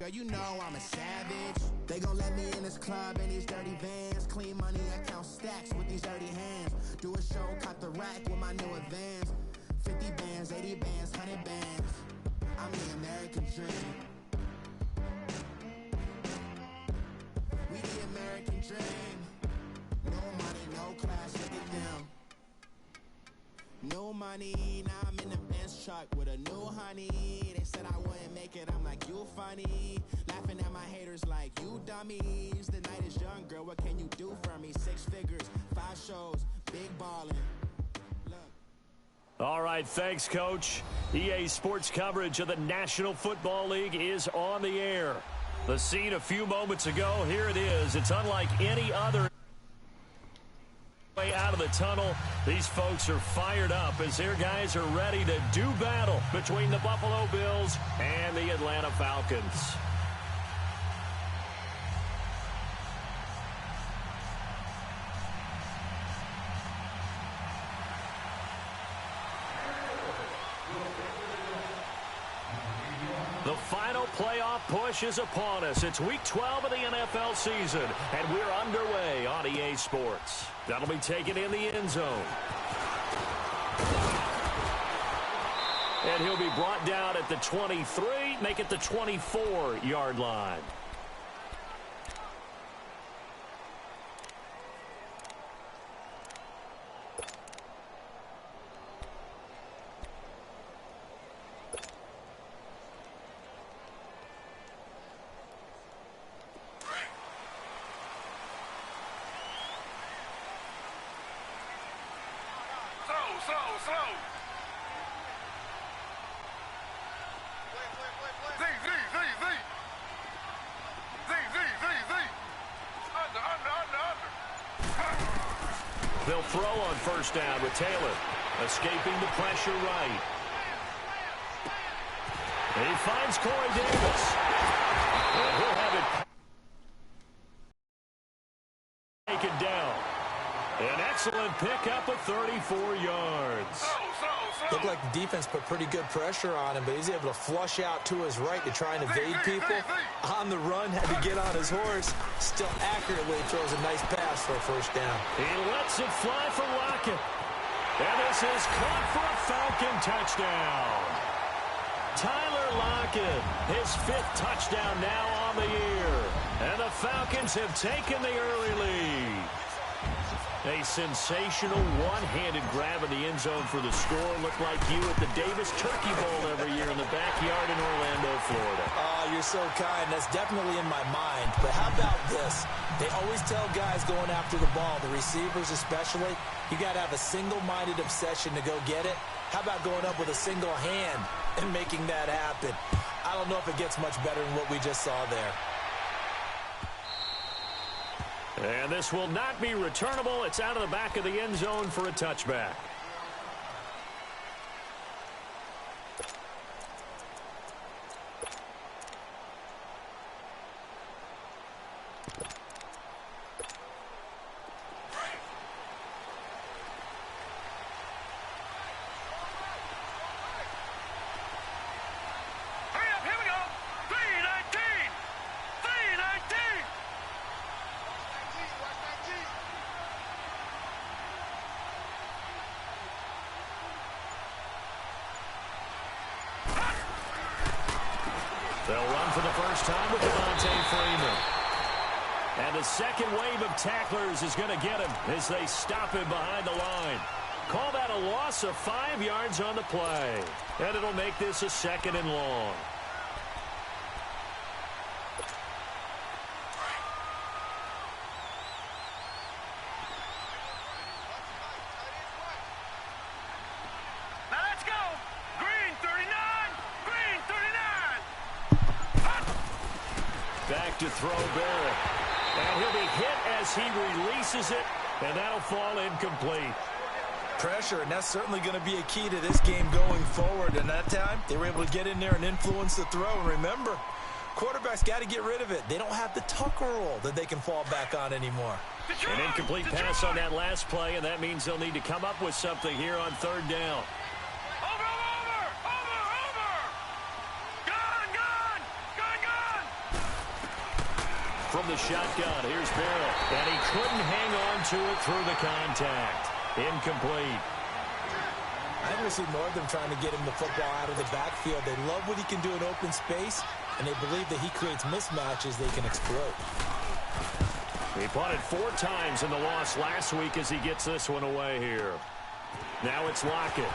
girl, you know I'm a savage. They gon' let me in this club in these dirty vans. Clean money, I count stacks with these dirty hands. Do a show, cut the rack with my new advance. 50 bands, 80 bands, 100 bands. I'm the American dream. We the American dream. No money, no class, look at them. No money, now I'm in the Benz truck with a new honey. They said I wouldn't make it, I'm like, you funny. Laughing at my haters like, you dummies. The night is young, girl, what can you do for me? 6 figures, 5 shows, big ballin'. All right, thanks, Coach. EA Sports coverage of the National Football League is on the air. The scene a few moments ago, here it is. It's unlike any other way out of the tunnel. These folks are fired up as their guys are ready to do battle between the Buffalo Bills and the Atlanta Falcons. The final playoff push is upon us. It's Week 12 of the NFL season, and we're underway on EA Sports. That'll be taken in the end zone. And he'll be brought down at the 23, make it the 24-yard line. They'll throw on first down with Taylor, escaping the pressure right. And he finds Corey Davis. And he'll have it taken down. An excellent pickup of 34 yards. Looked like the defense put pretty good pressure on him, but he's able to flush out to his right to try and evade people. On the run, had to get on his horse. Still accurately throws a nice pass for a first down. He lets it fly for Lockett. And this is caught for a Falcon touchdown. Tyler Lockett, his 5th touchdown now on the year. And the Falcons have taken the early lead. A sensational one-handed grab in the end zone for the score. Looked like you at the Davis Turkey Bowl every year in the backyard in Orlando, Florida. Oh, you're so kind. That's definitely in my mind. But how about this? They always tell guys going after the ball, the receivers especially, you got to have a single-minded obsession to go get it. How about going up with a single hand and making that happen? I don't know if it gets much better than what we just saw there. And this will not be returnable. It's out of the back of the end zone for a touchback. They'll run for the first time with Devontae Freeman. And the second wave of tacklers is going to get him as they stop him behind the line. Call that a loss of 5 yards on the play. And it'll make this a 2nd and long. To throw Barrett. And he'll be hit as he releases it, and that'll fall incomplete. Pressure, and that's certainly going to be a key to this game going forward. And that time, they were able to get in there and influence the throw. And remember, quarterbacks got to get rid of it. They don't have the Tucker roll that they can fall back on anymore. An incomplete pass on that last play, and that means they'll need to come up with something here on 3rd down. from the shotgun. Here's Barrett. And he couldn't hang on to it through the contact. Incomplete. I never see more of them trying to get him the football out of the backfield. They love what he can do in open space, and they believe that he creates mismatches they can exploit. He punted 4 times in the loss last week as he gets this one away here. Now it's Lockett.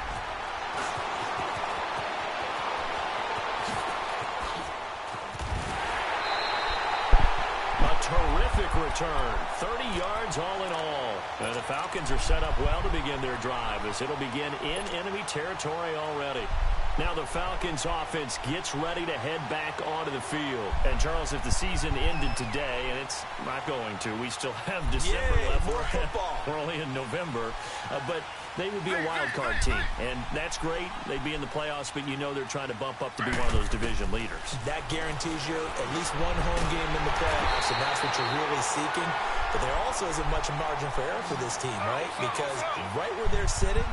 A terrific return. 30 yards all in all. And the Falcons are set up well to begin their drive as it'll begin in enemy territory already. Now the Falcons offense gets ready to head back onto the field. And Charles, if the season ended today, and it's not going to, we still have December left. More football. We're only in November. But they would be a wild card team. And that's great. They'd be in the playoffs, but you know they're trying to bump up to be one of those division leaders. That guarantees you at least one home game in the playoffs, and that's what you're really seeking. But there also isn't much margin for error for this team, right? Because right where they're sitting,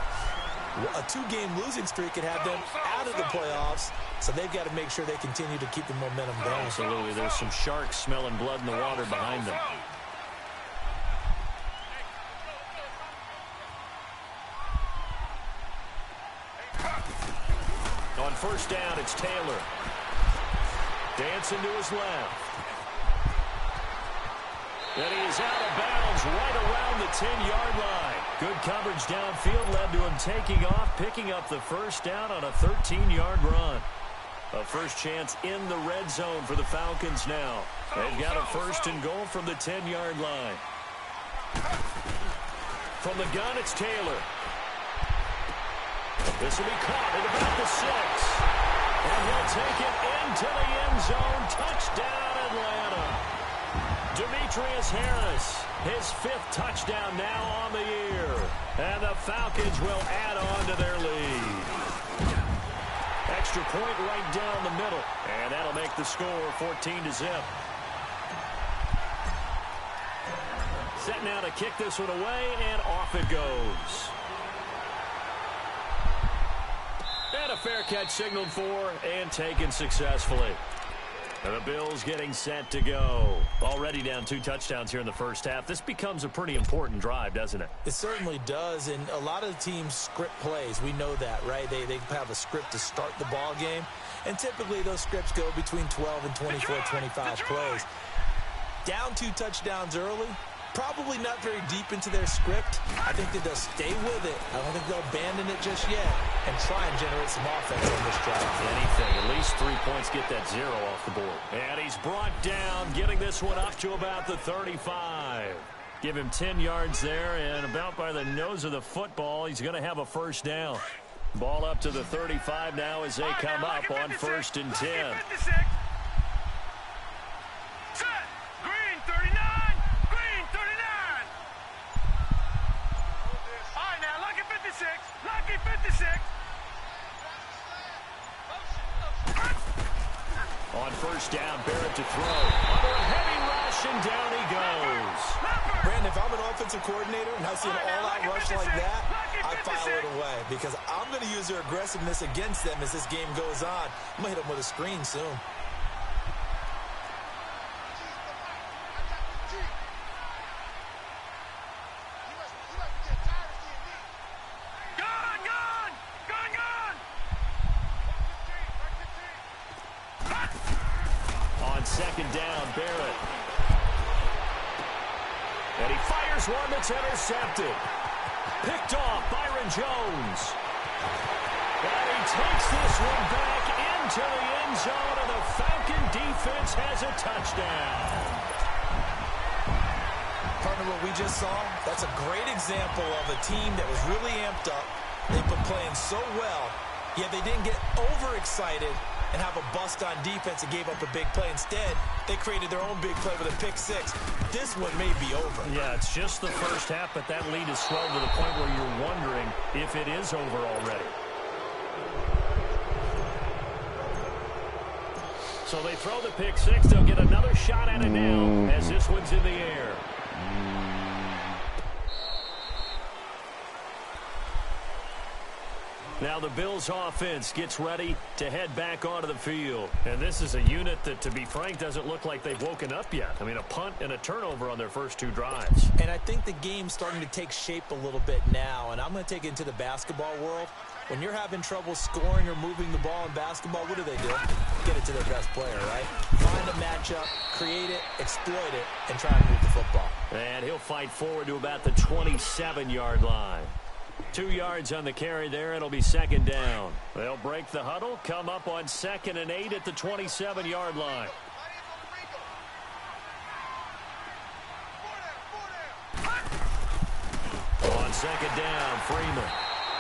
a 2-game losing streak could have them out of the playoffs, so they've got to make sure they continue to keep the momentum going. Absolutely. There's some sharks smelling blood in the water behind them. On first down, it's Taylor. Dancing to his left. And he is out of bounds right around the 10-yard line. Good coverage downfield led to him taking off, picking up the first down on a 13-yard run. A first chance in the red zone for the Falcons now. They've got a first and goal from the 10-yard line. From the gun, it's Taylor. This will be caught at about the 6. And he'll take it into the end zone. Touchdown, Atlanta. Demetrius Harris, his 5th touchdown now on the year. And the Falcons will add on to their lead. Extra point right down the middle. And that'll make the score 14-0. Set now to kick this one away, and off it goes. And a fair catch signaled for and taken successfully. And the Bills getting set to go. Already down 2 touchdowns here in the first half. This becomes a pretty important drive, doesn't it? It certainly does, and a lot of teams script plays. We know that, right? They have a script to start the ball game, and typically those scripts go between 12 and 24, 25 plays. Down 2 touchdowns early, probably not very deep into their script. I think that they'll stay with it. I don't think they'll abandon it just yet and try and generate some offense on this drive. Anything. At least 3 points, get that 0 off the board. And he's brought down, getting this one up to about the 35. Give him 10 yards there, and about by the nose of the football, he's going to have a first down. Ball up to the 35 now as they come up on 1st and 10. Lucky 56. On first down, Barrett to throw. Under a heavy rush, and down he goes. Brandon, if I'm an offensive coordinator and I see an all-out rush like that, I file it away because I'm going to use their aggressiveness against them as this game goes on. I'm going to hit them with a screen soon. Second down, Barrett. And he fires one that's intercepted. Picked off, Byron Jones. And he takes this one back into the end zone, and the Falcon defense has a touchdown. Partner, what we just saw, that's a great example of a team that was really amped up. They've been playing so well, yet they didn't get overexcited and have a bust on defense and gave up a big play. Instead, they created their own big play with a pick 6. This one may be over. Yeah, it's just the first half, but that lead is swelled to the point where you're wondering if it is over already. So they throw the pick 6. They'll get another shot at it now as this one's in the air. Now the Bills offense gets ready to head back onto the field. And this is a unit that, to be frank, doesn't look like they've woken up yet. I mean, a punt and a turnover on their first two drives. And I think the game's starting to take shape a little bit now. And I'm going to take it into the basketball world. When you're having trouble scoring or moving the ball in basketball, what do? Get it to their best player, right? Find a matchup, create it, exploit it, and try and move the football. And he'll fight forward to about the 27-yard line. 2 yards on the carry there. It'll be second down. They'll break the huddle, come up on 2nd and 8 at the 27-yard line. On second down, Freeman.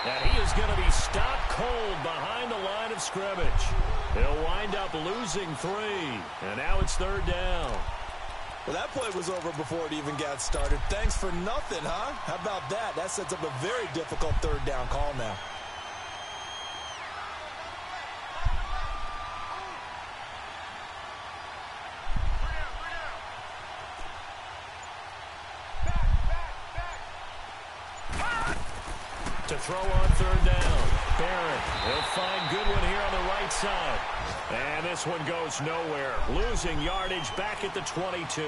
And he is going to be stopped cold behind the line of scrimmage. He'll wind up losing 3. And now it's third down. Well, that play was over before it even got started. Thanks for nothing, huh? How about that? That sets up a very difficult third down call now. To throw on third down. Barrett, he'll find Goodwin here on the right side. And this one goes nowhere. Losing yardage back at the 22.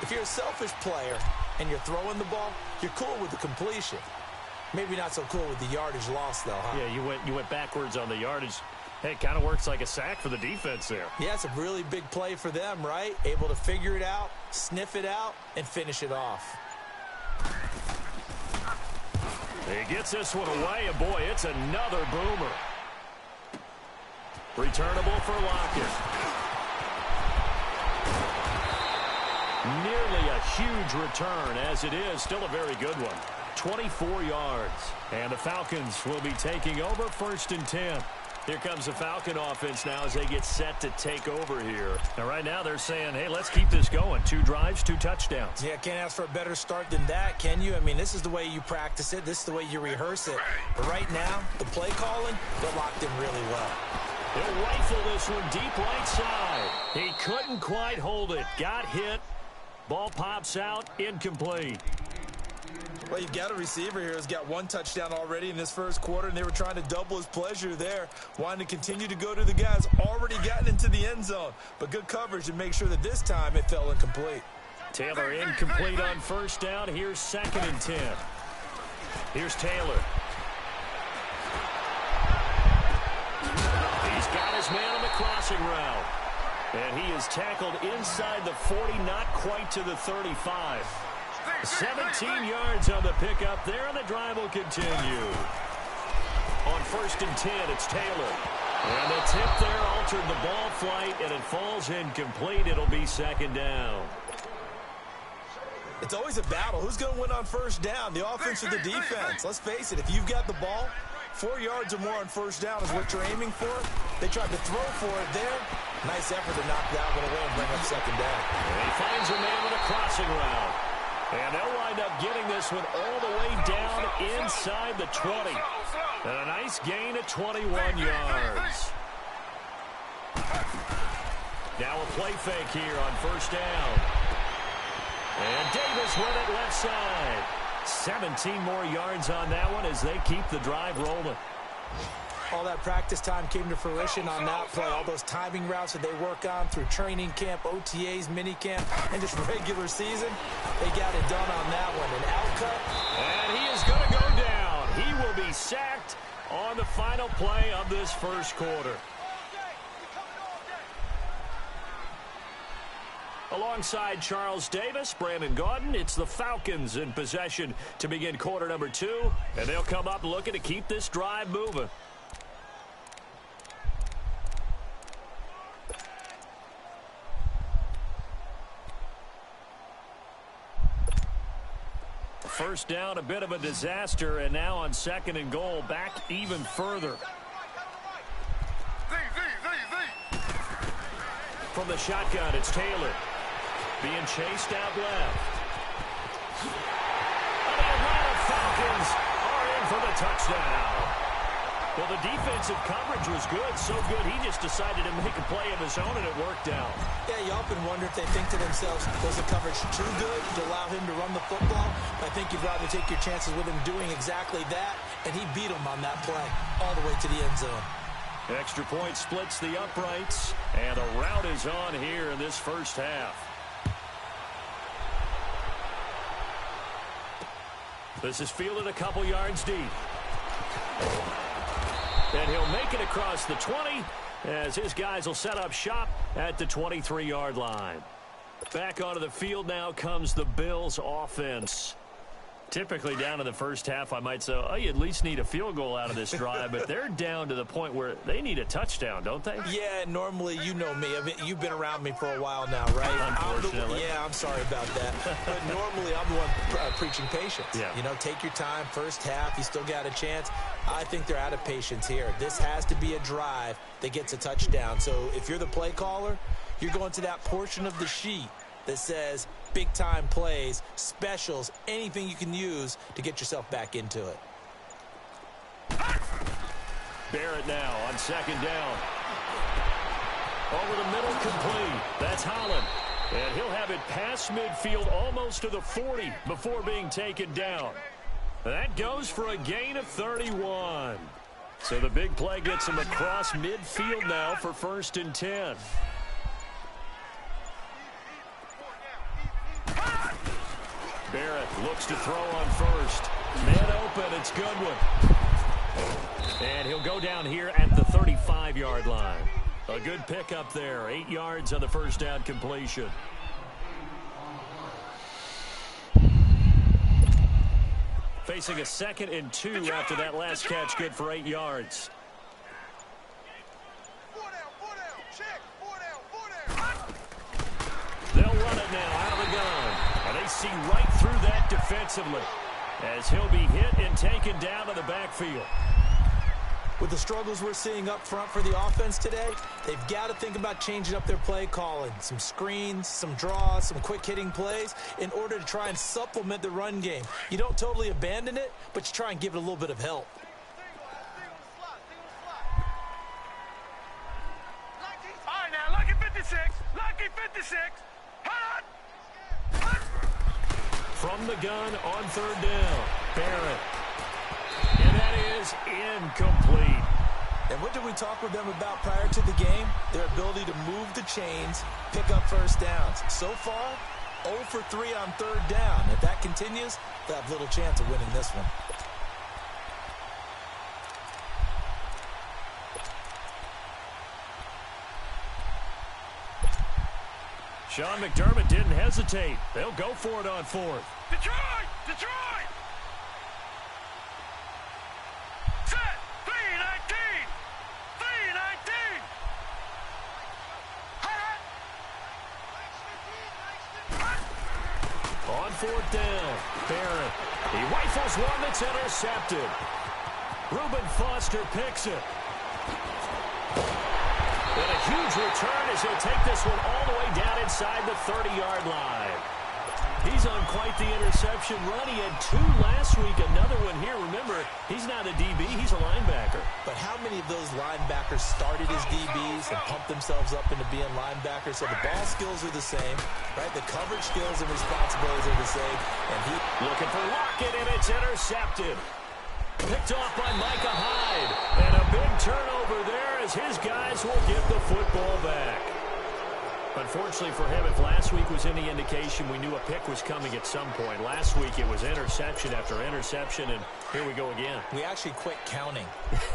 If you're a selfish player and you're throwing the ball, you're cool with the completion. Maybe not so cool with the yardage loss, though, huh? Yeah, you went backwards on the yardage. Hey, it kind of works like a sack for the defense there. Yeah, it's a really big play for them, right? Able to figure it out, sniff it out, and finish it off. He gets this one away, and boy, it's another boomer. Returnable for Lockett. Nearly a huge return, as it is still a very good one. 24 yards. And the Falcons will be taking over 1st and 10. Here comes the Falcon offense now as they get set to take over here. Now, right now, they're saying, hey, let's keep this going. 2 drives, 2 touchdowns. Yeah, can't ask for a better start than that, can you? I mean, this is the way you practice it. This is the way you rehearse it. But right now, the play calling, they're locked in really well. He'll rifle this one deep right side. He couldn't quite hold it. Got hit. Ball pops out. Incomplete. Well, you've got a receiver here who's got 1 touchdown already in this first quarter, and they were trying to double his pleasure there, wanting to continue to go to the guys already gotten into the end zone. But good coverage to make sure that this time it fell incomplete. Taylor incomplete on first down. Here's 2nd and 10. Here's Taylor. He's got his man on the crossing route. And he is tackled inside the 40, not quite to the 35. 17 yards on the pickup there, and the drive will continue. On 1st and 10, it's Taylor. And the tip there altered the ball flight, and it falls incomplete. It'll be 2nd down. It's always a battle. Who's going to win on first down, the offense or the defense? Let's face it, if you've got the ball, 4 yards or more on first down is what you're aiming for. They tried to throw for it there. Nice effort to knock that one away and bring up 2nd down. And he finds a man with a crossing route. And they'll wind up getting this one all the way down inside the 20. And a nice gain of 21 yards. Now a play fake here on first down. And Davis with it left side. 17 more yards on that one as they keep the drive rolling. All that practice time came to fruition on that play. All those timing routes that they work on through training camp, OTAs, mini camp, and just regular season, they got it done on that one. An out cut. And he is going to go down. He will be sacked on the final play of this first quarter. Alongside Charles Davis, Brandon Gaudin, it's the Falcons in possession to begin quarter number 2. And they'll come up looking to keep this drive moving. First down, a bit of a disaster, and now on 2nd and goal, back even further. From the shotgun, it's Taylor. Being chased out left. And the Atlanta Falcons are in for the touchdown. Well, the defensive coverage was good, so good he just decided to make a play of his own, and it worked out. Yeah, you often wonder if they think to themselves, was the coverage too good to allow him to run the football? I think you'd rather take your chances with him doing exactly that and he beat him on that play all the way to the end zone. Extra point splits the uprights, and a rout is on here in this first half. This is fielded a couple yards deep. And he'll make it across the 20 as his guys will set up shop at the 23-yard line. Back onto the field now comes the Bills offense. Typically down in the first half, I might say, oh, you at least need a field goal out of this drive, but they're down to the point where they need a touchdown, don't they? Yeah, normally, you know me. I mean, you've been around me for a while now, right? Unfortunately. I'm sorry about that. But normally, I'm the one preaching patience. Yeah. You know, take your time. First half, you still got a chance. I think they're out of patience here. This has to be a drive that gets a touchdown. So if you're the play caller, you're going to that portion of the sheet that says big-time plays, specials, anything you can use to get yourself back into it. Barrett now on second down. Over the middle, complete. That's Holland. And he'll have it past midfield almost to the 40 before being taken down. That goes for a gain of 31. So the big play gets him across midfield now for 1st and 10. Barrett looks to throw on first. Man open, it's Goodwin. And he'll go down here at the 35-yard line. A good pickup there, 8 yards on the first down completion. Facing a 2nd and 2 after that last catch, good for 8 yards. They'll run it now out of the gun. And they see right through that defensively as he'll be hit and taken down to the backfield. With the struggles we're seeing up front for the offense today, they've got to think about changing up their play calling. Some screens, some draws, some quick-hitting plays in order to try and supplement the run game. You don't totally abandon it, but you try and give it a little bit of help. All right, now, lucky 56. Lucky 56. Hot! From the gun on 3rd down, Barrett. And that is incomplete. And what did we talk with them about prior to the game? Their ability to move the chains, pick up first downs. So far, 0 for 3 on 3rd down. If that continues, they'll have little chance of winning this one. Sean McDermott didn't hesitate. They'll go for it on 4th. Detroit! Detroit! Set! 3-19! 3-19! On 4th down, Barrett. He rifles one that's intercepted. Reuben Foster picks it. And a huge return as he'll take this one all the way down inside the 30-yard line. He's on quite the interception run. He had 2 last week, another one here. Remember, he's not a DB, he's a linebacker. But how many of those linebackers started as DBs and pumped themselves up into being linebackers? So the ball skills are the same, right? The coverage skills and responsibilities are the same. And he looking for Lockett, and it's intercepted. Picked off by Micah Hyde. And a big turnover there as his guys will get the football back. Unfortunately for him, if last week was any indication, we knew a pick was coming at some point. Last week it was interception after interception, and here we go again. We actually quit counting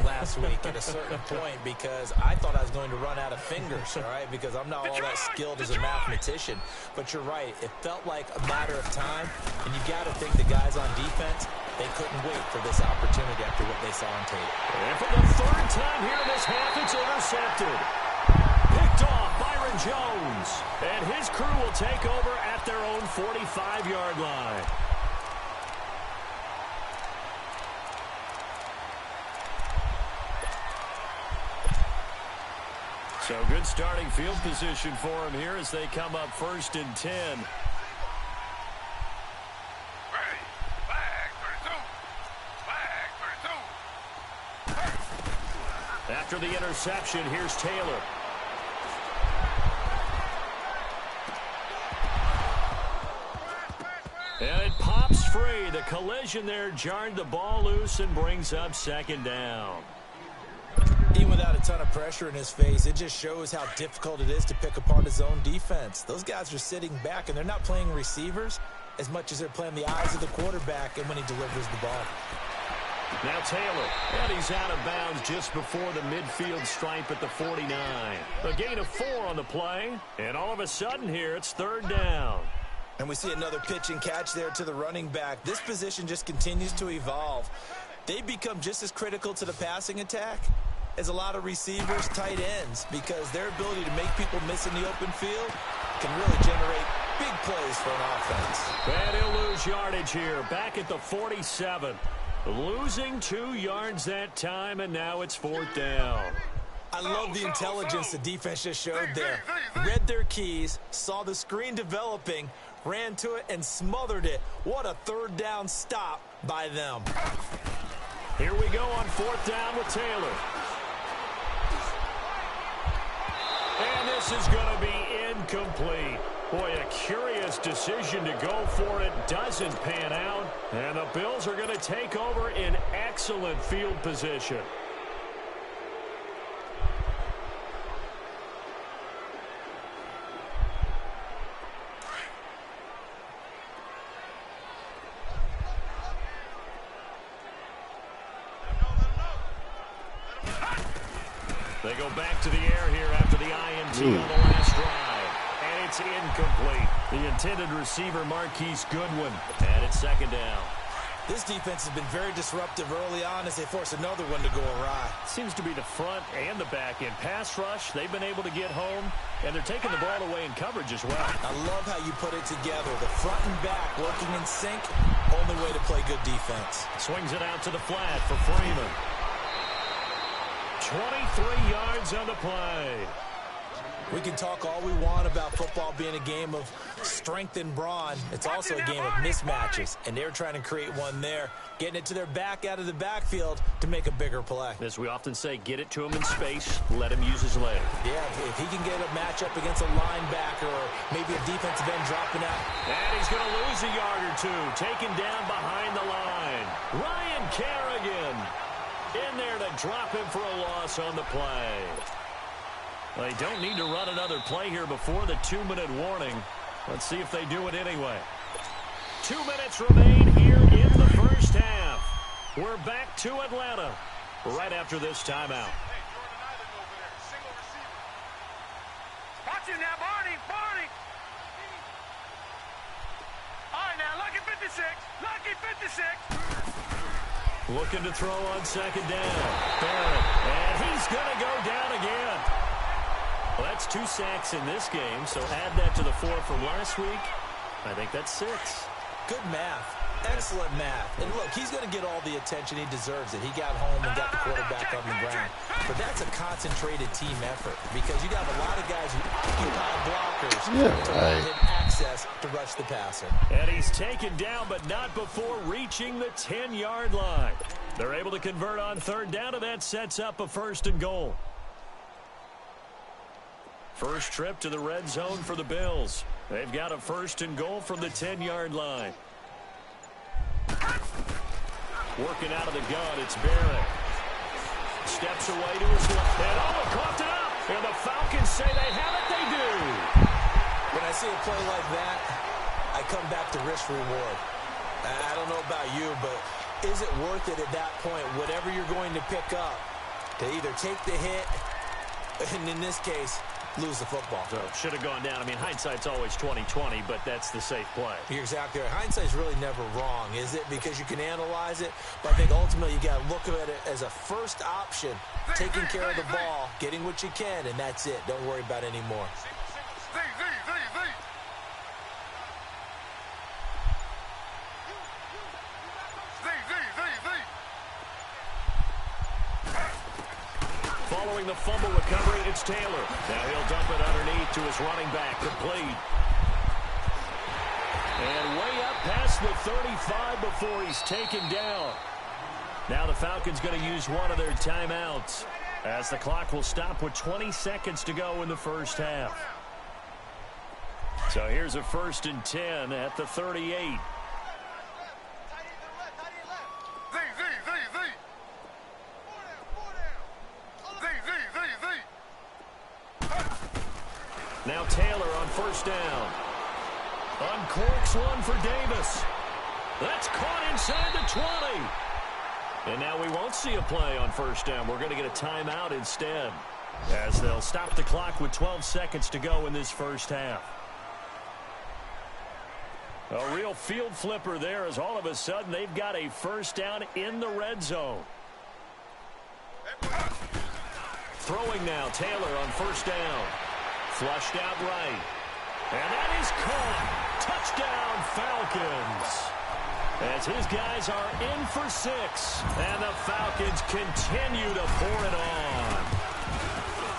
last week at a certain point because I thought I was going to run out of fingers, all right, because I'm not all that skilled as a mathematician. But you're right. It felt like a matter of time, and you got to think the guys on defense, they couldn't wait for this opportunity after what they saw on tape. And for the 3rd time here in this half, it's intercepted. Picked off Byron Jones. And his crew will take over at their own 45-yard line. So good starting field position for him here as they come up 1st and 10. After the interception, here's Taylor. And it pops free. The collision there jarred the ball loose and brings up second down. Even without a ton of pressure in his face, it just shows how difficult it is to pick apart his own defense. Those guys are sitting back, and they're not playing receivers as much as they're playing the eyes of the quarterback and when he delivers the ball. Now Taylor, and he's out of bounds just before the midfield stripe at the 49. A gain of 4 on the play, and all of a sudden here it's third down. And we see another pitch and catch there to the running back. This position just continues to evolve. They become just as critical to the passing attack as a lot of receivers, tight ends, because their ability to make people miss in the open field can really generate big plays for an offense. And he'll lose yardage here, back at the 47. Losing 2 yards that time, and now it's fourth down. I love the intelligence the defense just showed there. Read their keys, saw the screen developing, ran to it, and smothered it. What a third down stop by them. Here we go on fourth down with Taylor. And this is going to be incomplete. Boy, a curious decision to go for it. Doesn't pan out. And the Bills are going to take over in excellent field position. They go back to the air here after the INT on the last drive. And it's incomplete. The intended receiver, Marquise Goodwin. And it's second down. This defense has been very disruptive early on as they force another one to go awry. Seems to be the front and the back end. Pass rush, they've been able to get home, and they're taking the ball away in coverage as well. I love how you put it together. The front and back working in sync. Only way to play good defense. Swings it out to the flat for Freeman. 23 yards on the play. We can talk all we want about football being a game of strength and brawn. It's also a game of mismatches, and they're trying to create one there, getting it to their back out of the backfield to make a bigger play. As we often say, get it to him in space, let him use his leg. Yeah, if he can get a matchup against a linebacker or maybe a defensive end dropping out. And he's going to lose a yard or two, taken down behind the line. Ryan Kerrigan in there to drop him for a loss on the play. They don't need to run another play here before the 2-minute warning. Let's see if they do it anyway. 2 minutes remain here in the first half. We're back to Atlanta right after this timeout. Watch it now, Barney, Barney. All right, now, lucky 56, lucky 56. Looking to throw on second down. Barrett, and he's going to go down again. Well, that's 2 sacks in this game, so add that to the 4 from last week. I think that's 6. Good math. Excellent math. And look, he's going to get all the attention he deserves. He got home and got the quarterback on the ground. But that's a concentrated team effort because you got a lot of guys who occupy blockers to let him access to rush the passer. And he's taken down, but not before reaching the 10-yard line. They're able to convert on third down, and that sets up a 1st and goal. First trip to the red zone for the Bills. They've got a 1st and goal from the 10-yard line. Working out of the gun, it's Barrett. Steps away to his left. And coughed it up. And the Falcons say they have it. They do. When I see a play like that, I come back to risk reward. I don't know about you, but is it worth it at that point, whatever you're going to pick up, to either take the hit, and in this case, lose the football? So should have gone down. I mean, hindsight's always 20/20, but that's the safe play. You're exactly right. Hindsight's really never wrong, is it? Because you can analyze it, but I think ultimately you got to look at it as a first option, taking care of the ball, getting what you can, and that's it. Don't worry about it anymore. Following the fumble recovery, it's Taylor. Now he'll dump it underneath to his running back, complete. And way up past the 35 before he's taken down. Now the Falcons going to use one of their timeouts as the clock will stop with 20 seconds to go in the first half. So here's a 1st and 10 at the 38. Now Taylor on first down. Uncorks one for Davis. That's caught inside the 20. And now we won't see a play on first down. We're going to get a timeout instead, as they'll stop the clock with 12 seconds to go in this first half. A real field flipper there, as all of a sudden they've got a first down in the red zone. Throwing now, Taylor on first down. Flushed out right. And that is caught. Touchdown, Falcons. As his guys are in for 6. And the Falcons continue to pour it on.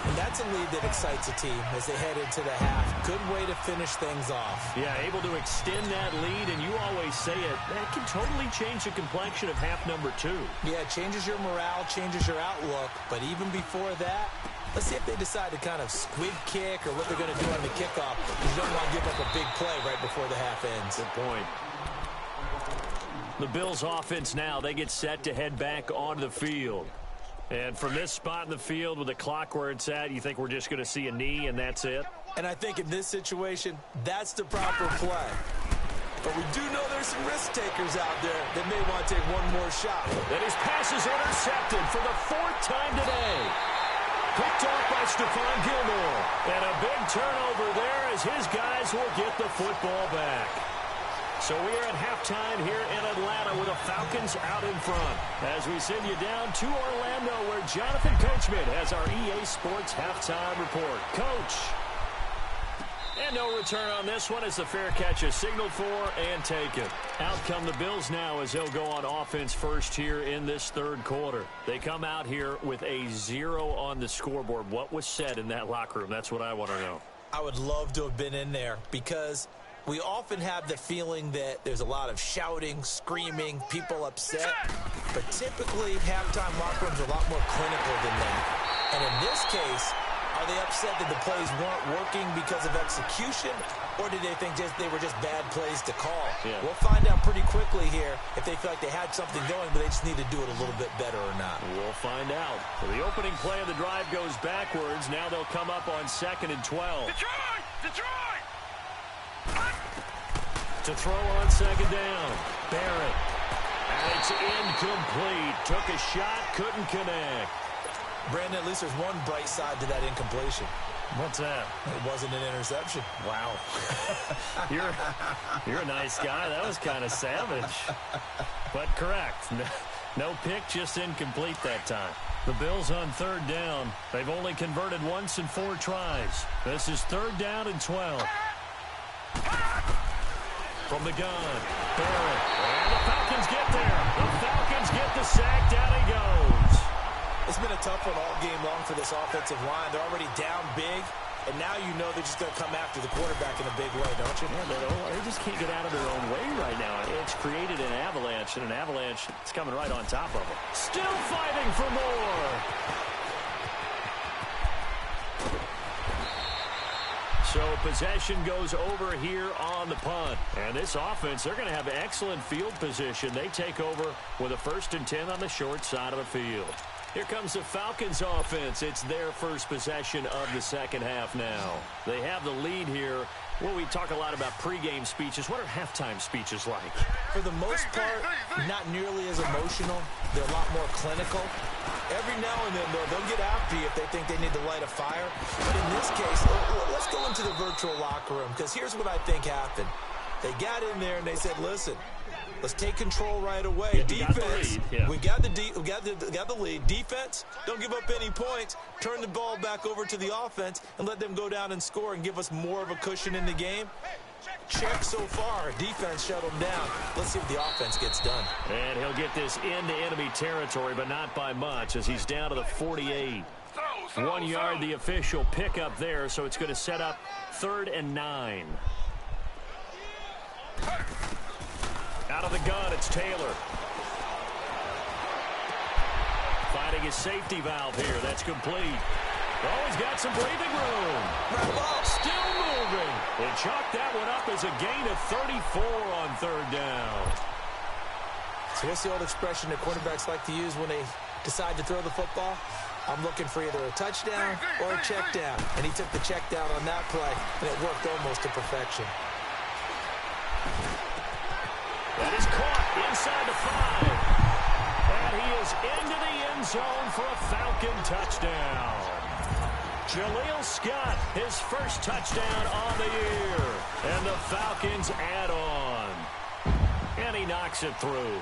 And that's a lead that excites a team as they head into the half. Good way to finish things off. Yeah, able to extend that lead, and you always say it, that can totally change the complexion of half number 2. Yeah, it changes your morale, changes your outlook. But even before that, let's see if they decide to kind of squib kick or what they're going to do on the kickoff. You don't want to give up a big play right before the half ends. Good point. The Bills offense now, they get set to head back onto the field. And from this spot in the field with the clock where it's at, you think we're just going to see a knee and that's it? And I think in this situation, that's the proper play. But we do know there's some risk takers out there that may want to take one more shot. And his pass is intercepted for the 4th time today. Picked off by Stephon Gilmore. And a big turnover there as his guys will get the football back. So we are at halftime here in Atlanta with the Falcons out in front. As we send you down to Orlando where Jonathan Coachman has our EA Sports halftime report. Coach. And no return on this one as the fair catch is signaled for and taken. Out come the Bills now as they'll go on offense first here in this third quarter. They come out here with a 0 on the scoreboard. What was said in that locker room? That's what I want to know. I would love to have been in there because we often have the feeling that there's a lot of shouting, screaming, people upset. But typically, halftime locker rooms are a lot more clinical than that. And in this case, are they upset that the plays weren't working because of execution? Or did they think they were just bad plays to call? Yeah. We'll find out pretty quickly here if they feel like they had something going, but they just need to do it a little bit better or not. We'll find out. So the opening play of the drive goes backwards. Now they'll come up on 2nd and 12. Detroit! Detroit! To throw on 2nd down. Barrett. And it's incomplete. Took a shot, couldn't connect. Brandon, at least there's one bright side to that incompletion. What's that? It wasn't an interception. Wow. You're a nice guy. That was kind of savage. But correct. No pick, just incomplete that time. The Bills on 3rd down. They've only converted once in 4 tries. This is 3rd down and 12. From the gun, Barrett. And the Falcons get there. The Falcons get the sack. Down he goes. It's been a tough one all game long for this offensive line. They're already down big, and now you know they're just going to come after the quarterback in a big way, don't you? Yeah, they just can't get out of their own way right now. It's created an avalanche, and an avalanche is coming right on top of them. Still fighting for more. So possession goes over here on the punt. And this offense, they're going to have excellent field position. They take over with a 1st and 10 on the short side of the field. Here comes the Falcons offense. It's their first possession of the second half now. They have the lead here. Well, we talk a lot about pregame speeches. What are halftime speeches like? For the most part, not nearly as emotional. They're a lot more clinical. Every now and then, though, they'll get after you if they think they need to light a fire. But in this case, let's go into the virtual locker room, because here's what I think happened. They got in there and they said, listen, let's take control right away. Yeah, defense, we got the lead. Defense, don't give up any points. Turn the ball back over to the offense and let them go down and score and give us more of a cushion in the game. Check so far. Defense shut them down. Let's see if the offense gets done. And he'll get this into enemy territory, but not by much, as he's down to the 48. 1 yard, the official pickup there, so it's going to set up 3rd and 9. Out of the gun, it's Taylor. Finding his safety valve here. That's complete. Oh, he's got some breathing room. Still moving. They chalk that one up as a gain of 34 on 3rd down. So what's the old expression that quarterbacks like to use when they decide to throw the football? I'm looking for either a touchdown or a check down. And he took the check down on that play, and it worked almost to perfection. That is caught inside the 5. And he is into the end zone for a Falcon touchdown. Jaleel Scott, his first touchdown on the year. And the Falcons add on. And he knocks it through.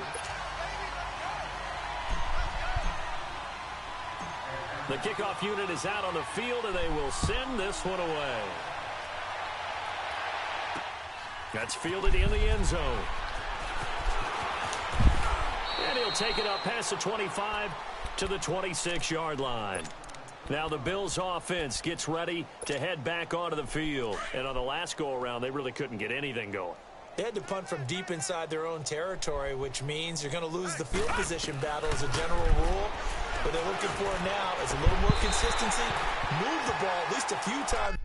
The kickoff unit is out on the field, and they will send this one away. That's fielded in the end zone. And he'll take it up past the 25 to the 26-yard line. Now the Bills offense gets ready to head back onto the field. And on the last go-around, they really couldn't get anything going. They had to punt from deep inside their own territory, which means you're going to lose the field position battle as a general rule. What they're looking for now is a little more consistency, move the ball at least a few times.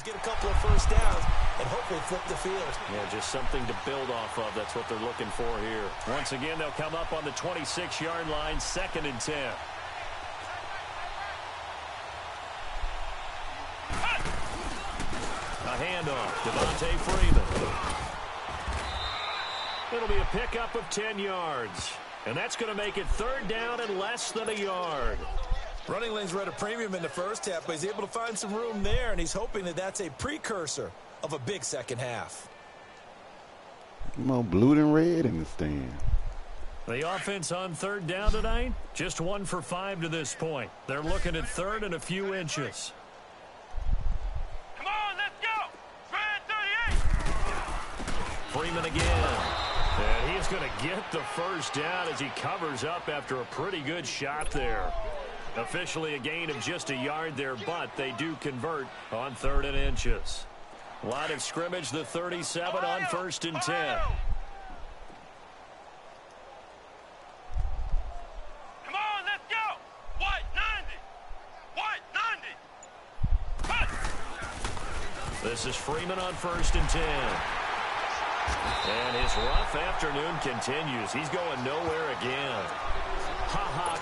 Get a couple of first downs and hopefully flip the field. Yeah, just something to build off of. That's what they're looking for here. Once again, they'll come up on the 26-yard line, 2nd and 10. A handoff, Devontae Freeman. It'll be a pickup of 10 yards. And that's going to make it 3rd down and less than a yard. Running lanes were at a premium in the first half, but he's able to find some room there, and he's hoping that that's a precursor of a big second half. More blue than red in the stand. The offense on 3rd down tonight, just 1 for 5 to this point. They're looking at 3rd and a few inches. Come on, let's go. Red 38. Freeman again. And he's going to get the first down as he covers up after a pretty good shot there. Officially a gain of just a yard there, but they do convert on 3rd and inches. Line of scrimmage, the 37 on 1st and 10. Come on, let's go. White 90. White 90. This is Freeman on 1st and 10. And his rough afternoon continues. He's going nowhere again.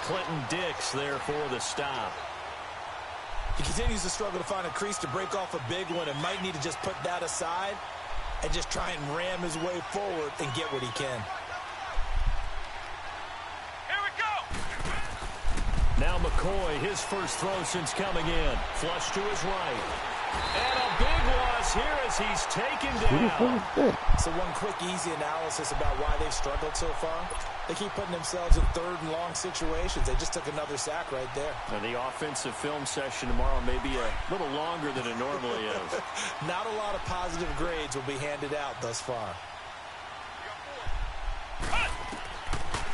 Clinton Dix there for the stop. He continues to struggle to find a crease to break off a big one and might need to just put that aside and just try and ram his way forward and get what he can. Here we go. Now McCoy, his first throw since coming in. Flush to his right. And a big loss here as he's taken down. So one quick, easy analysis about why they've struggled so far. They keep putting themselves in 3rd and long situations. They just took another sack right there. And the offensive film session tomorrow may be a little longer than it normally is. Not a lot of positive grades will be handed out thus far.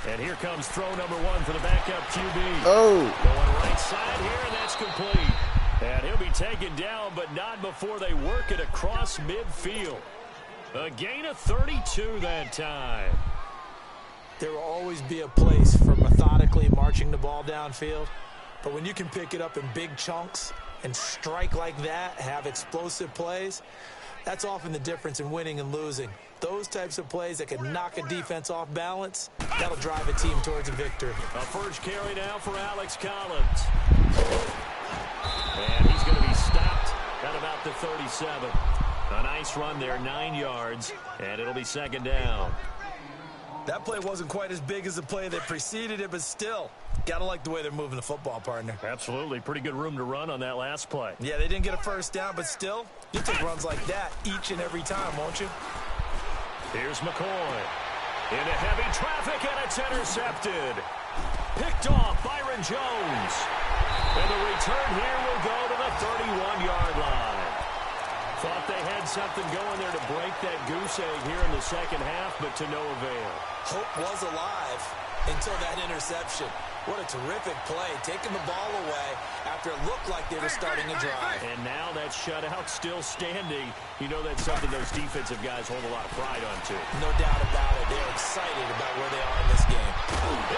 And here comes throw number 1 for the backup QB. Oh. Going right side here, and that's complete. And he'll be taken down, but not before they work it across midfield. A gain of 32 that time. There will always be a place for methodically marching the ball downfield. But when you can pick it up in big chunks and strike like that, have explosive plays, that's often the difference in winning and losing. Those types of plays that can knock a defense off balance, that'll drive a team towards a victory. A first carry now for Alex Collins. And he's going to be stopped at about the 37. A nice run there, 9 yards, and it'll be 2nd down. That play wasn't quite as big as the play that preceded it, but still, gotta like the way they're moving the football, partner. Absolutely. Pretty good room to run on that last play. Yeah, they didn't get a first down, but still, you take runs like that each and every time, won't you? Here's McCoy. Into heavy traffic, and it's intercepted. Picked off Byron Jones. And the return here will go to the 31-yard line. Thought they had something going there to break that goose egg here in the second half, but to no avail. Hope was alive until that interception. What a terrific play, taking the ball away after it looked like they were starting a drive. And now that shutout still standing. You know that's something those defensive guys hold a lot of pride on, too. No doubt about it. They're excited about where they are in this game.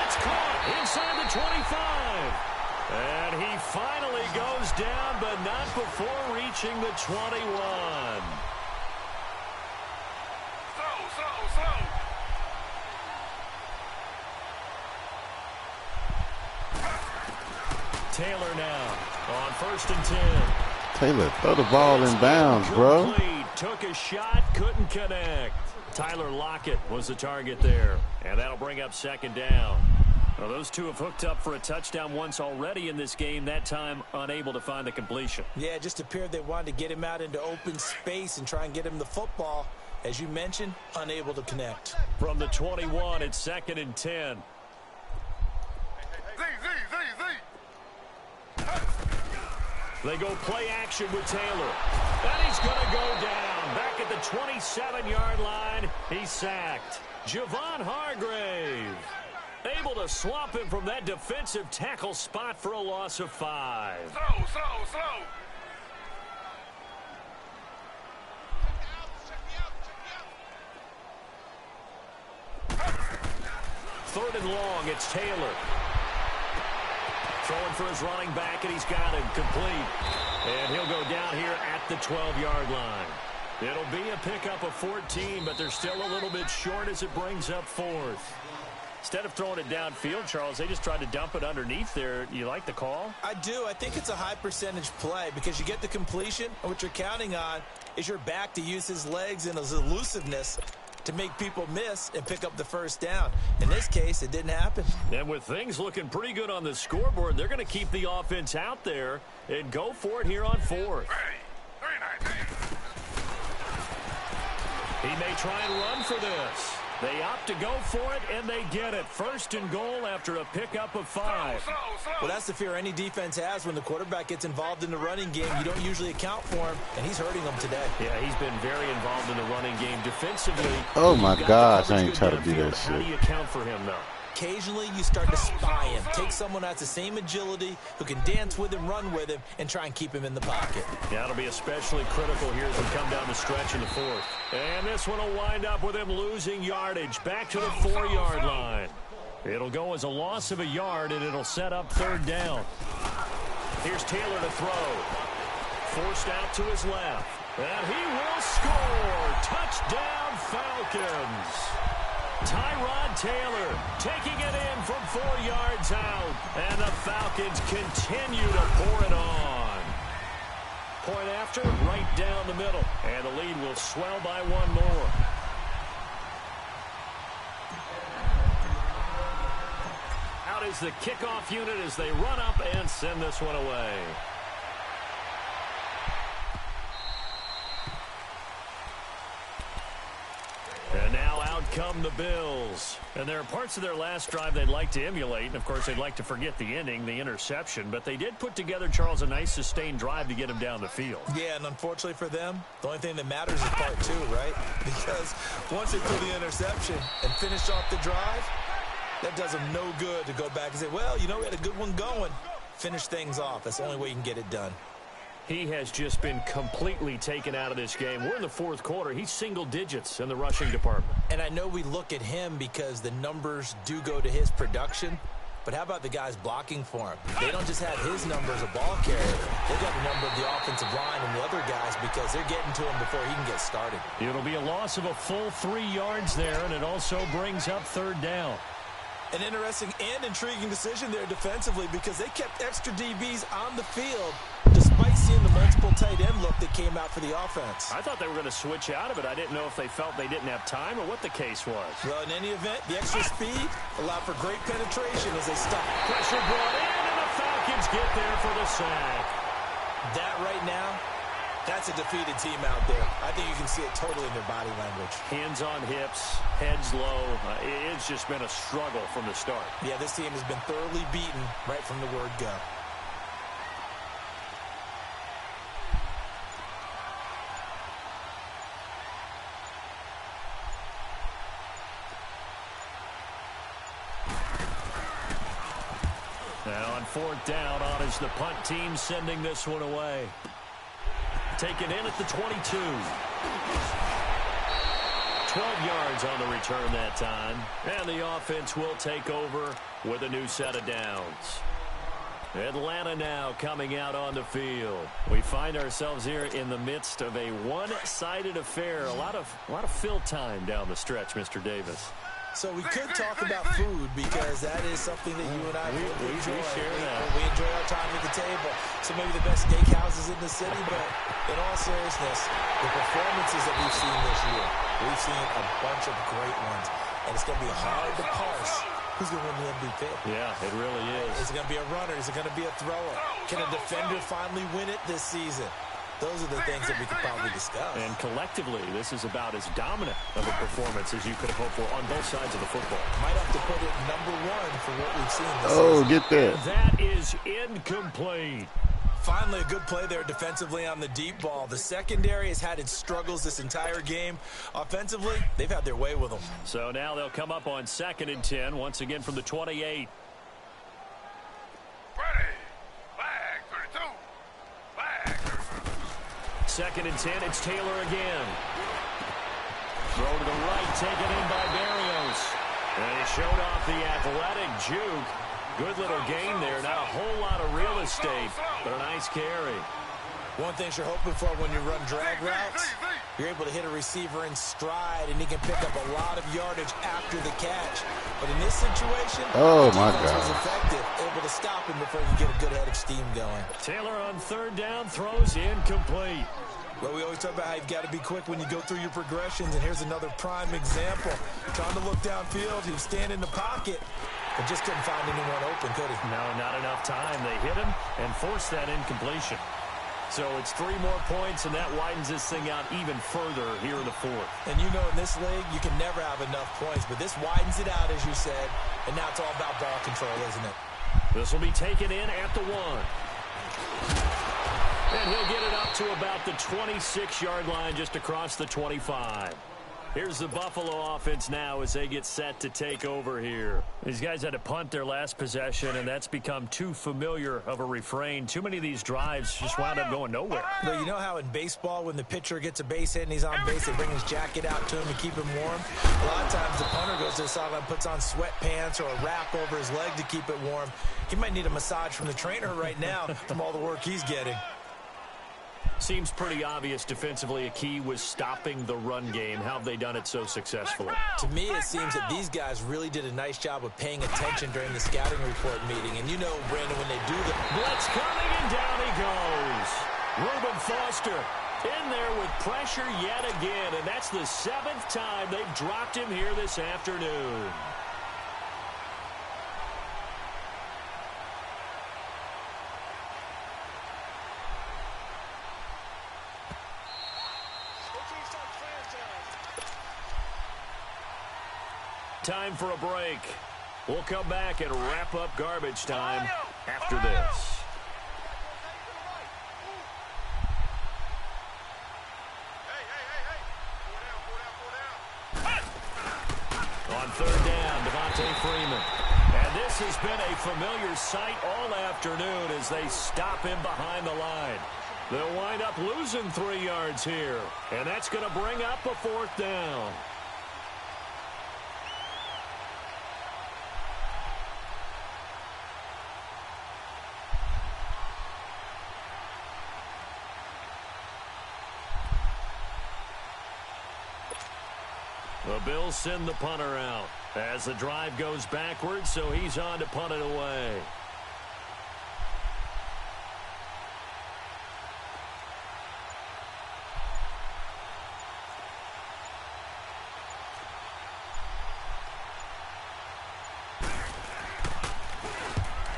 It's caught inside the 25. And he finally goes down, but not before reaching the 21. Slow. Taylor now on 1st and 10. Taylor, throw the ball in bounds, bro. Took a shot, couldn't connect. Tyler Lockett was the target there, and that'll bring up 2nd down. Well, those two have hooked up for a touchdown once already in this game, that time unable to find the completion. Yeah, it just appeared they wanted to get him out into open space and try and get him the football. As you mentioned, unable to connect. From the 21, it's 2nd and 10. Z. They go play action with Taylor. And he's going to go down. Back at the 27-yard line, he's sacked. Javon Hargrave able to swap him from that defensive tackle spot for a loss of 5. Slow. 3rd and long, it's Taylor. Throwing for his running back, and he's got him complete. And he'll go down here at the 12-yard line. It'll be a pickup of 14, but they're still a little bit short as it brings up 4th. Instead of throwing it downfield, Charles, they just tried to dump it underneath there. You like the call? I do. I think it's a high percentage play because you get the completion, and what you're counting on is your back to use his legs and his elusiveness to make people miss and pick up the 1st down. In this case, it didn't happen. And with things looking pretty good on the scoreboard, they're going to keep the offense out there and go for it here on 4th. He may try and run for this. They opt to go for it, and they get it. 1st and goal after a pickup of 5. Well, that's the fear any defense has when the quarterback gets involved in the running game. You don't usually account for him, and he's hurting them today. Yeah, he's been very involved in the running game defensively. Oh, my gosh, I ain't trying to do that shit. How do you account for him, though? Occasionally, you start to spy him. Take someone who has the same agility, who can dance with him, run with him, and try and keep him in the pocket. Yeah, it'll be especially critical here as we come down the stretch in the 4th. And this one will wind up with him losing yardage back to the 4-yard line. It'll go as a loss of a yard, and it'll set up 3rd down. Here's Taylor to throw. Forced out to his left. And he will score. Touchdown, Falcons. Tyrod Taylor taking it in from 4 yards out. And the Falcons continue to pour it on. Point after, right down the middle. And the lead will swell by 1 more. Out is the kickoff unit as they run up and send this one away. And now out come the Bills. And there are parts of their last drive they'd like to emulate. And, of course, they'd like to forget the ending, the interception. But they did put together, Charles, a nice sustained drive to get him down the field. Yeah, and unfortunately for them, the only thing that matters is part 2, right? Because once they threw the interception and finished off the drive, that does them no good to go back and say, well, you know, we had a good one going. Finish things off. That's the only way you can get it done. He has just been completely taken out of this game. We're in the 4th quarter. He's single digits in the rushing department. And I know we look at him because the numbers do go to his production. But how about the guys blocking for him? They don't just have his number as a ball carrier. They've got the number of the offensive line and the other guys because they're getting to him before he can get started. It'll be a loss of a full 3 yards there, and it also brings up 3rd down. An interesting and intriguing decision there defensively because they kept extra DBs on the field despite seeing the multiple tight end look that came out for the offense. I thought they were going to switch out of it. I didn't know if they felt they didn't have time or what the case was. Well, in any event, the extra speed allowed for great penetration as they stopped. Pressure brought in, and the Falcons get there for the sack. That right now, that's a defeated team out there. I think you can see it totally in their body language. Hands on hips, heads low. It's just been a struggle from the start. Yeah, this team has been thoroughly beaten right from the word go. on fourth down is the punt team sending this one away. Taken in at the 22. 12 yards on the return that time. And the offense will take over with a new set of downs. Atlanta now coming out on the field. We find ourselves here in the midst of a one-sided affair. A lot of fill time down the stretch, Mr. Davis. So we could talk about food because that is something that you and I really enjoy. We enjoy our time at the table. So maybe the best steakhouses in the city, but in all seriousness, the performances that we've seen this year, we've seen a bunch of great ones. And it's going to be hard to parse who's going to win the MVP. Yeah, it really is. Is it going to be a runner? Is it going to be a thrower? Can a defender finally win it this season? Those are the things that we could probably discuss. And collectively, this is about as dominant of a performance as you could have hoped for on both sides of the football. Might have to put it #1 for what we've seen this season. Oh, get that. That is incomplete. Finally, a good play there defensively on the deep ball. The secondary has had its struggles this entire game. Offensively, they've had their way with them. So now they'll come up on 2nd and 10, once again from the 28. Ready. Flag 32. Flag 2nd and 10, it's Taylor again. Throw to the right, taken in by Berrios. And he showed off the athletic juke. Good little gain there. Not a whole lot of real estate, but a nice carry. One thing you're hoping for when you run drag routes, you're able to hit a receiver in stride, and he can pick up a lot of yardage after the catch. But in this situation, oh my defense God, was effective, able to stop him before he could get a good head of steam going. Taylor on 3rd down, throws incomplete. Well, we always talk about how you've got to be quick when you go through your progressions, and here's another prime example. Trying to look downfield, he was standing in the pocket, but just couldn't find anyone open, could he? No, not enough time. They hit him and forced that incompletion. So it's 3 more points, and that widens this thing out even further here in the 4th. And you know in this league, you can never have enough points, but this widens it out, as you said, and now it's all about ball control, isn't it? This will be taken in at the 1. And he'll get it up to about the 26-yard line, just across the 25. Here's the Buffalo offense now as they get set to take over here. These guys had to punt their last possession, and that's become too familiar of a refrain. Too many of these drives just wound up going nowhere. But you know how in baseball, when the pitcher gets a base hit and he's on base, they bring his jacket out to him to keep him warm? A lot of times the punter goes to the sideline, puts on sweatpants or a wrap over his leg to keep it warm. He might need a massage from the trainer right now from all the work he's getting. Seems pretty obvious defensively a key was stopping the run game. How have they done it so successfully? To me, it seems that these guys really did a nice job of paying attention during the scouting report meeting. And you know, Brandon, when they do the blitz coming, and down he goes. Reuben Foster in there with pressure yet again. And that's the 7th time they've dropped him here this afternoon. Time for a break. We'll come back and wrap up garbage time after this. On 3rd down, Devontae Freeman. And this has been a familiar sight all afternoon as they stop him behind the line. They'll wind up losing 3 yards here. And that's going to bring up a 4th down. The Bills send the punter out as the drive goes backwards, so he's on to punt it away.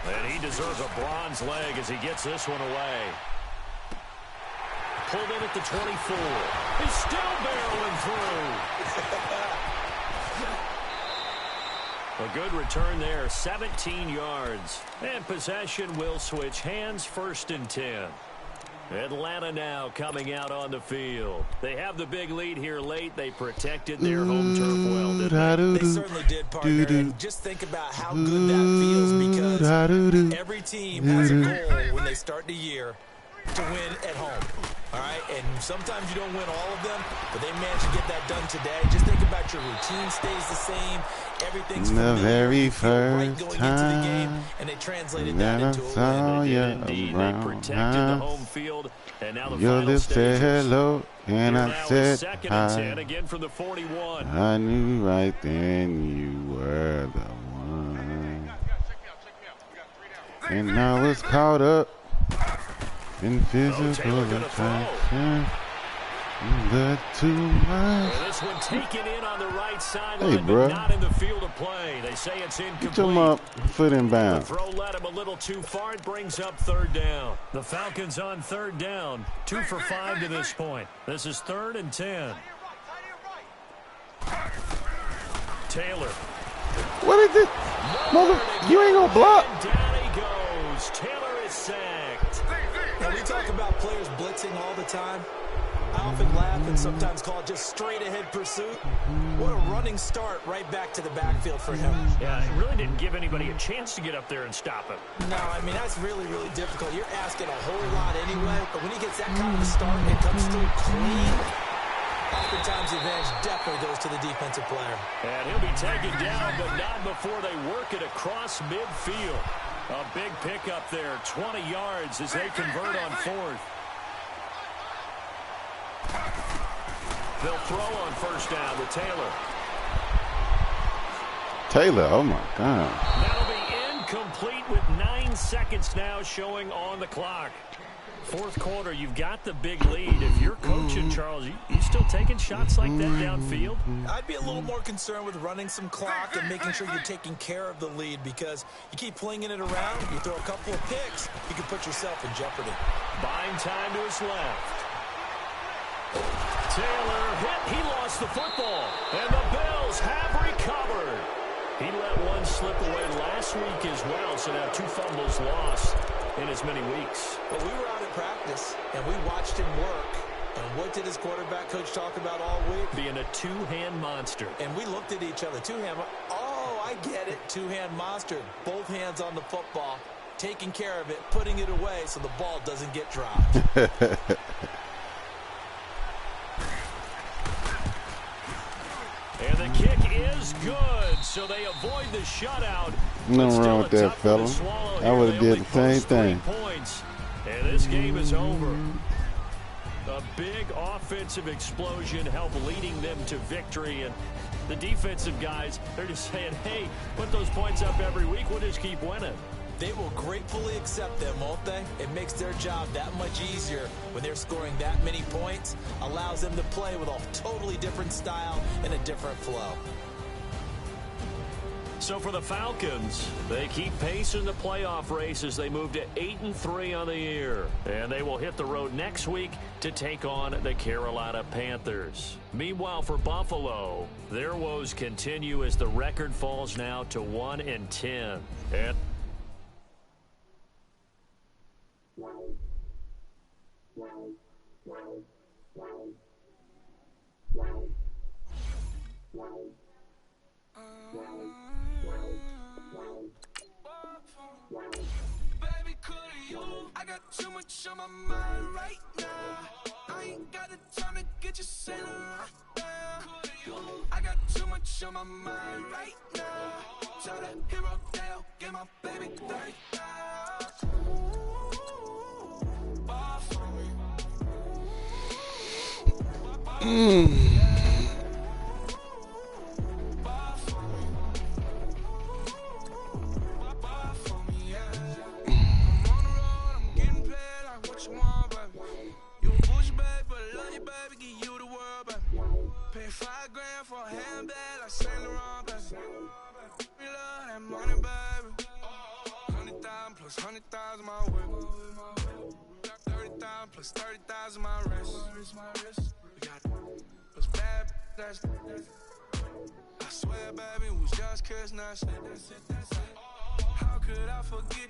And he deserves a bronze leg as he gets this one away. Pulled in at the 24. He's still barreling through. A good return there, 17 yards. And possession will switch hands, 1st and 10. Atlanta now coming out on the field. They have the big lead here late. They protected their home turf well, didn't they? They certainly did, partner. And just think about how good that feels, because every team has a goal when they start the year to win at home. All right? And sometimes you don't win all of them, but they managed to get that done today. Just think about your routine stays the same. Everything's the very right first going into the game, time and they translated that into a saw win. you Indeed, they around protected the home field, and now the your final lips said stages. hello, and Here I now said is second and 10 hi. again from the 41. I knew right then you were the one. And I was caught up in physical Taylor gonna throw. attraction. But too much. And this one taken in on the right sideline, Hey, but bro. not in the field of play. They say it's incomplete. Get him up, foot in The bound. throw led him a little too far. It brings up third down. The Falcons on third down. 2 for 5 to this point. This is 3rd and 10. Taylor. What is it? Mother, you ain't gonna block. And down he goes. Taylor is sacked. Now, we talk about players blitzing all the time. I often laugh and sometimes call it just straight-ahead pursuit. What a running start right back to the backfield for him. Yeah, it really didn't give anybody a chance to get up there and stop him. No, I mean, that's really, really difficult. You're asking a whole lot anyway, but when he gets that kind of a start and comes through clean, oftentimes the advantage definitely goes to the defensive player. And he'll be taken down, but not before they work it across midfield. A big pickup there, 20 yards as they convert on 4th. They'll throw on first down to Taylor. Taylor, oh my God. That'll be incomplete with 9 seconds now showing on the clock. 4th quarter, you've got the big lead. If you're coaching, Charles, you still taking shots like that downfield? I'd be a little more concerned with running some clock and making sure you're taking care of the lead, because you keep flinging it around, you throw a couple of picks, you can put yourself in jeopardy. Buying time to his left. Taylor hit. He lost the football. And the Bills have recovered. He let one slip away last week as well, so now 2 fumbles lost in as many weeks. But we were out at practice, and we watched him work. And what did his quarterback coach talk about all week? Being a two-hand monster. And we looked at each other. Two-hand. Oh, I get it. Two-hand monster. Both hands on the football, taking care of it, putting it away so the ball doesn't get dropped. And the kick is good, so they avoid the shutout. Nothing wrong with that, fella. I would have did the same thing. Points, and this game is over. A big offensive explosion helped leading them to victory, and the defensive guys, they're just saying, hey, put those points up every week, we'll just keep winning. They will gratefully accept them, won't they? It makes their job that much easier when they're scoring that many points, allows them to play with a totally different style and a different flow. So for the Falcons, they keep pace in the playoff race as they move to 8-3 on the year. And they will hit the road next week to take on the Carolina Panthers. Meanwhile, for Buffalo, their woes continue as the record falls now to 1-10. And baby, could you? I got too much on my mind right now. I ain't got the time to get you sailing right now. I got too much on my mind right now. Tell the hero Dale, get my baby 30,000. Ball for me. Pay $5 grand for a handbag like Saint Laurent, baby. We love that money, baby. 100,000 plus 100,000 my whip. 30,000 plus 30,000 my wrist. We got those bad, that's I swear, baby, it was just kiss, that's it. How could I forget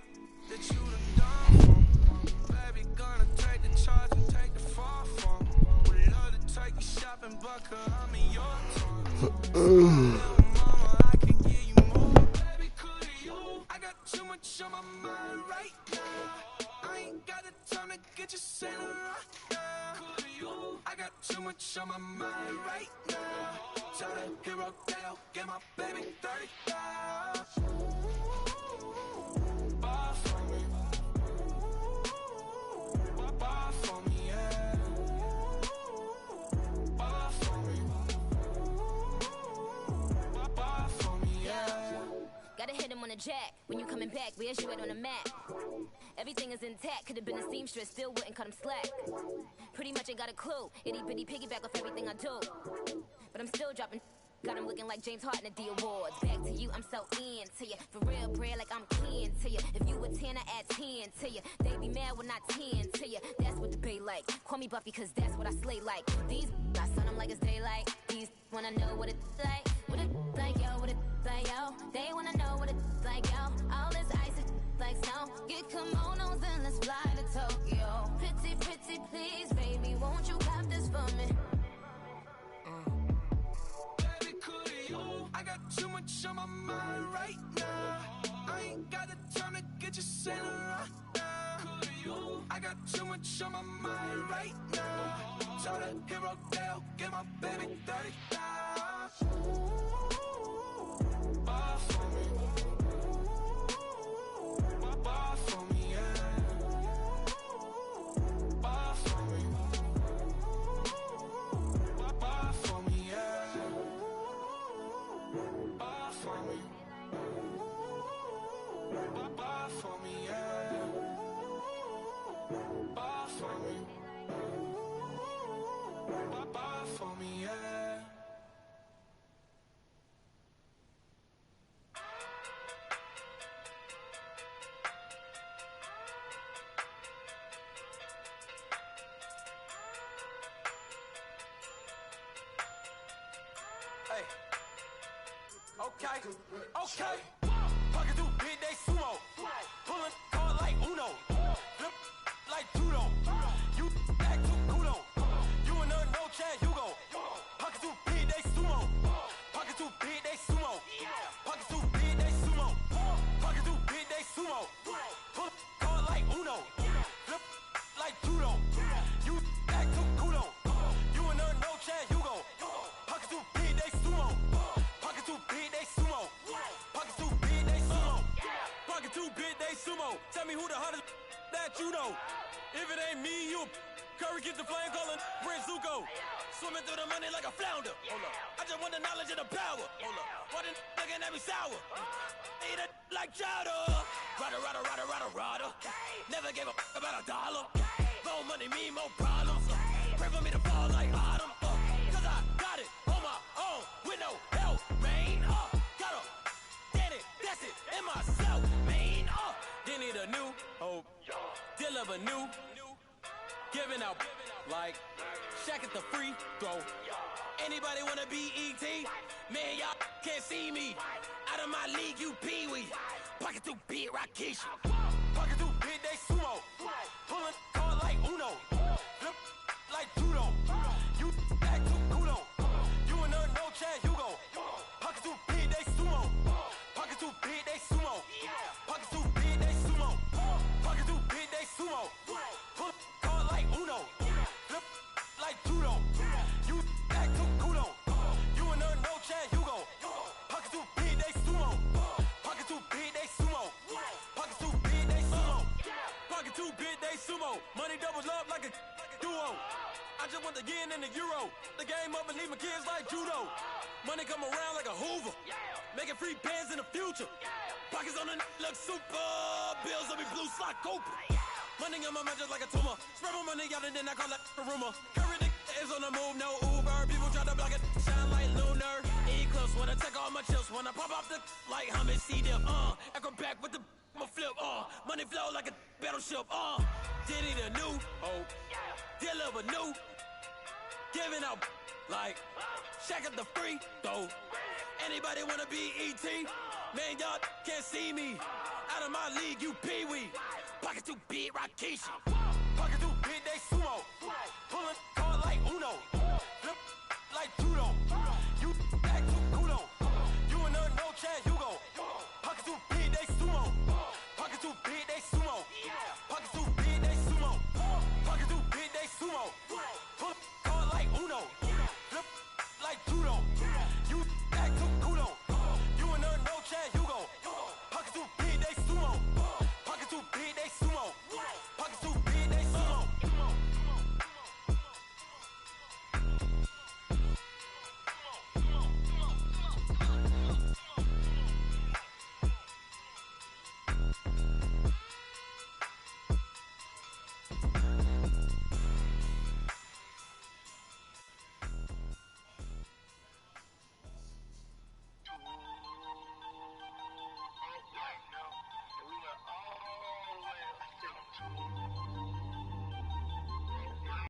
that you done done for me? baby gonna take the charge and take the fall from me. Would love to take you shopping, but I'm in your time. Mama, I can give you more. Baby, could you? I got too much on my mind right now. I ain't got the time to get you sailing right now. Could you? I got too much on my mind right now. Tell the hero that I'll get my baby 30,000. Buy for me. Buy for me, yeah. Buy for me. Buy for me, yeah. Gotta hit him on the jack. When you coming back, where's you at on the map? Everything is intact. Could've been a seamstress, still wouldn't cut him slack. Pretty much ain't got a clue. Itty bitty piggyback off everything I do. But I'm still dropping. Got him looking like James Harden at the awards. Back to you, I'm so into you. For real, bread, like I'm kin to you. If you a 10, I add 10 to you. They be mad when I 10 to you. That's what the bay like. Call me Buffy, cause that's what I slay like. These, I son them like it's daylight. These wanna know what it's like. What it like, yo, what it like, yo. They wanna know what it's like, yo. All this ice is like snow. Get kimonos and let's fly to Tokyo. Pretty, pretty, please, baby, won't you have this for me? I got too much on my mind right now. I ain't got the time to get you sailing right now. I got too much on my mind right now. Tell the hero that I'll get my baby 30,000. Buy for me. Buy for me, yeah. Buy for me. Buy for me, yeah. Buy for me. Buy for me, yeah. Buy for me. Buy for me, yeah. Hey. Okay. Pocket through big day sumo. Pulling card like Uno. Flip like judo. You act too kudo. You and her no Chad Hugo. Pocket through big day sumo. Pocket through big day sumo. Pocket through big day sumo. Pocket through big day sumo. Pull card like Uno. Flip like judo. You act too kudo. You and her no Chad Hugo. Pocket through big day sumo. Pocket too big, they sumo. Pocket too big, they sumo. Pocket too big, they sumo. Tell me who the hottest that you know. If it ain't me, you Curry get the flame calling Prince Zuko. Swimming through the money like a flounder. Hold up. I just want the knowledge and the power. Hold up. Why the looking at me sour? Eat it like chowder. Rada. Never gave a about $1. More money, me, more problems. Pray for me to fall like autumn. Cause I got it on my own with no help, man. Gotta get it, that's it, in myself, man. They need a new hope, deliver new, giving out like Shaq at the free throw. Anybody wanna be ET? Man, y'all can't see me. Out of my league, you pee-wee. Pocket too big, Rakesh. Pocket too big, they sumo. Pulling card like Uno. Flip like judo. You act too kudo. You and her no Chad Hugo. Pocket too big, they sumo. Pocket too big, they sumo. Pocket too big, they sumo. Pocket too big, they sumo. Pull card like Uno. Flip like judo. You act too kudo. You and her no Chad Hugo. Pocket too big, they sumo. Pocket too big, they sumo. Pocket too big, they sumo. Pocket too big, they sumo. Money doubles up like a duo. I just want the yen and the euro. The game up and leave my kids like judo. Money come around like a Hoover. Making free bands in the future. Pockets on the look super. Bills on me blue slot Cooper. Money on my mind just like a tumor. Spread my money out and then I call it a rumor. Curry the is on the move, no Uber. People try to block it, shine like lunar. Eclipse, wanna take all my chips. Wanna pop off the like hummus, C-dip. Echo back with the flip. Money flow like a battleship. Diddy the new hope. Deliver new. Giving out like Shaq at the free throw. Anybody wanna be ET? Man, y'all can't see me. Out of my league, you pee-wee. Pocket too big, Rakesh.